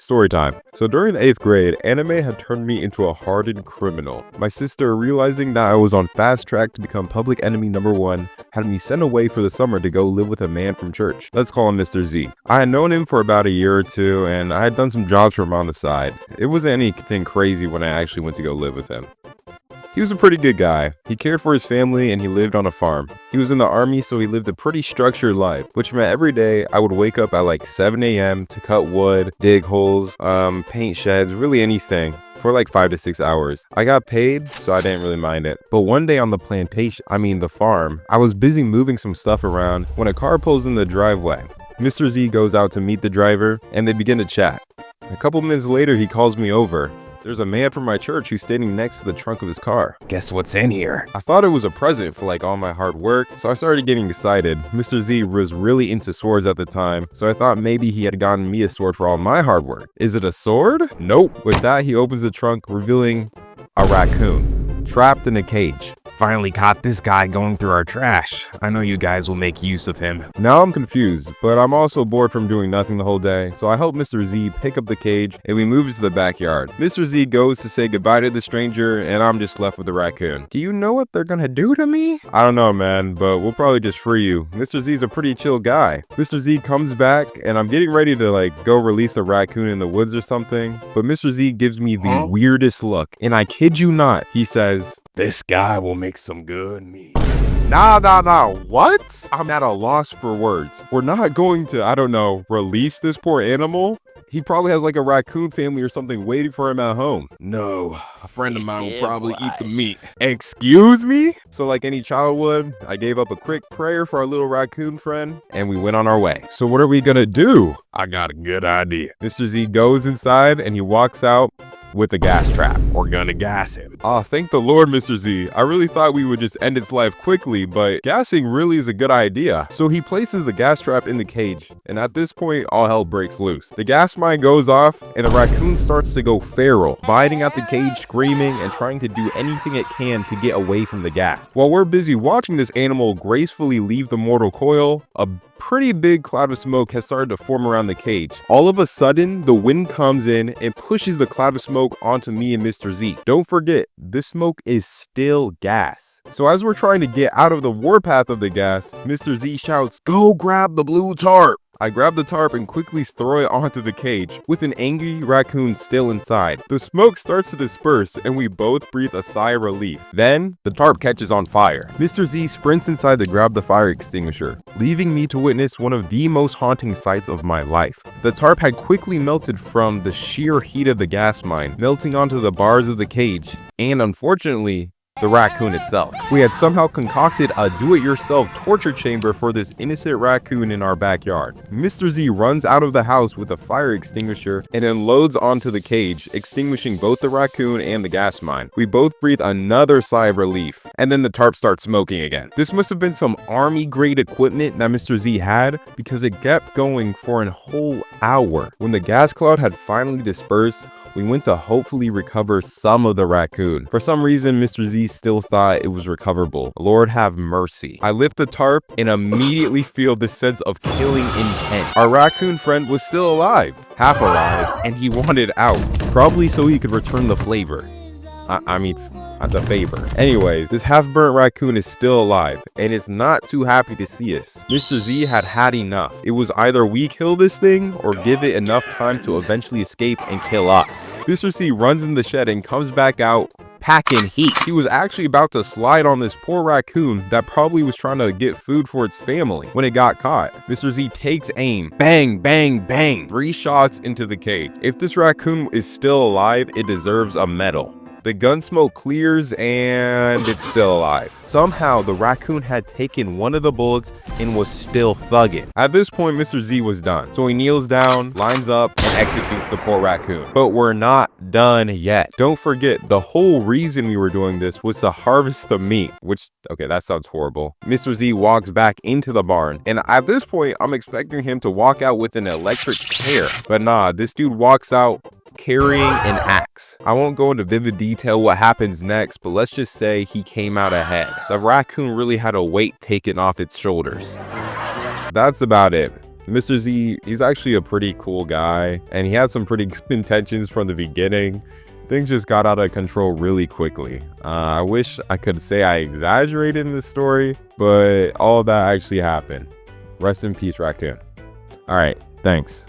Story time. So during the 8th grade, anime had turned me into a hardened criminal. My sister, realizing that I was on fast track to become public enemy #1, had me sent away for the summer to go live with a man from church. Let's call him Mr. Z. I had known him for about a year or two, and I had done some jobs for him on the side. It wasn't anything crazy when I actually went to go live with him. He was a pretty good guy. He cared for his family and he lived on a farm. He was in the army, so he lived a pretty structured life, which meant every day I would wake up at like 7 a.m. to cut wood, dig holes, paint sheds, really anything, for like 5 to 6 hours. I got paid, so I didn't really mind it. But one day on the the farm, I was busy moving some stuff around when a car pulls in the driveway. Mr. Z goes out to meet the driver and they begin to chat. A couple minutes later, he calls me over. There's a man from my church who's standing next to the trunk of his car. Guess what's in here? I thought it was a present for like all my hard work, so I started getting excited. Mr. Z was really into swords at the time, so I thought maybe he had gotten me a sword for all my hard work. Is it a sword? Nope. With that, he opens the trunk, revealing a raccoon, trapped in a cage. Finally caught this guy going through our trash. I know you guys will make use of him. Now I'm confused, but I'm also bored from doing nothing the whole day, so I help Mr. Z pick up the cage and we move to the backyard. Mr. Z goes to say goodbye to the stranger and I'm just left with the raccoon. Do you know what they're gonna do to me? I don't know, man, but we'll probably just free you. Mr. Z's a pretty chill guy. Mr. Z comes back and I'm getting ready to like go release a raccoon in the woods or something, but Mr. Z gives me the weirdest look, and I kid you not, he says, "This guy will make some good meat." Nah, what? I'm at a loss for words. We're not going to, I don't know, release this poor animal? He probably has like a raccoon family or something waiting for him at home. No, a friend of mine will probably eat the meat. Excuse me? So like any child would, I gave up a quick prayer for our little raccoon friend and we went on our way. So what are we gonna do? I got a good idea. Mr. Z goes inside and he walks out with a gas trap. We're gonna gas him. Oh, thank the Lord, Mr. Z. I really thought we would just end its life quickly, but gassing really is a good idea. So he places the gas trap in the cage, and at this point, all hell breaks loose. The gas mine goes off, and the raccoon starts to go feral, biting at the cage, screaming, and trying to do anything it can to get away from the gas. While we're busy watching this animal gracefully leave the mortal coil, a pretty big cloud of smoke has started to form around the cage. All of a sudden, the wind comes in and pushes the cloud of smoke onto me and Mr. Z. Don't forget, this smoke is still gas. So as we're trying to get out of the warpath of the gas, Mr. Z shouts, "Go grab the blue tarp!" I grab the tarp and quickly throw it onto the cage, with an angry raccoon still inside. The smoke starts to disperse and we both breathe a sigh of relief. Then, the tarp catches on fire. Mr. Z sprints inside to grab the fire extinguisher, leaving me to witness one of the most haunting sights of my life. The tarp had quickly melted from the sheer heat of the gas mine, melting onto the bars of the cage, and unfortunately, the raccoon itself. We had somehow concocted a do-it-yourself torture chamber for this innocent raccoon in our backyard. Mr. Z runs out of the house with a fire extinguisher and then loads onto the cage, extinguishing both the raccoon and the gas mine. We both breathe another sigh of relief, and then the tarp starts smoking again. This must have been some army-grade equipment that Mr. Z had, because it kept going for a whole hour. When the gas cloud had finally dispersed, we went to hopefully recover some of the raccoon. For some reason, Mr. Z still thought it was recoverable. Lord have mercy. I lift the tarp and immediately feel this sense of killing intent. Our raccoon friend was still alive, half alive, and he wanted out. Probably so he could return the flavor. The favor. Anyways, this half-burnt raccoon is still alive, and it's not too happy to see us. Mr. Z had had enough. It was either we kill this thing, or give it enough time to eventually escape and kill us. Mr. Z runs in the shed and comes back out packing heat. He was actually about to slide on this poor raccoon that probably was trying to get food for its family when it got caught. Mr. Z takes aim. Bang, bang, bang. 3 shots into the cage. If this raccoon is still alive, it deserves a medal. The gun smoke clears and it's still alive. Somehow, the raccoon had taken one of the bullets and was still thugging. At this point, Mr. Z was done. So he kneels down, lines up, and executes the poor raccoon. But we're not done yet. Don't forget, the whole reason we were doing this was to harvest the meat, which, okay, that sounds horrible. Mr. Z walks back into the barn, and at this point, I'm expecting him to walk out with an electric chair. But nah, this dude walks out carrying an axe. I won't go into vivid detail what happens next, but let's just say he came out ahead. The raccoon really had a weight taken off its shoulders. That's about it. Mr. Z, he's actually a pretty cool guy, and he had some pretty good intentions from the beginning. Things just got out of control really quickly. I wish I could say I exaggerated in this story, but all of that actually happened. Rest in peace, Raccoon. All right, thanks.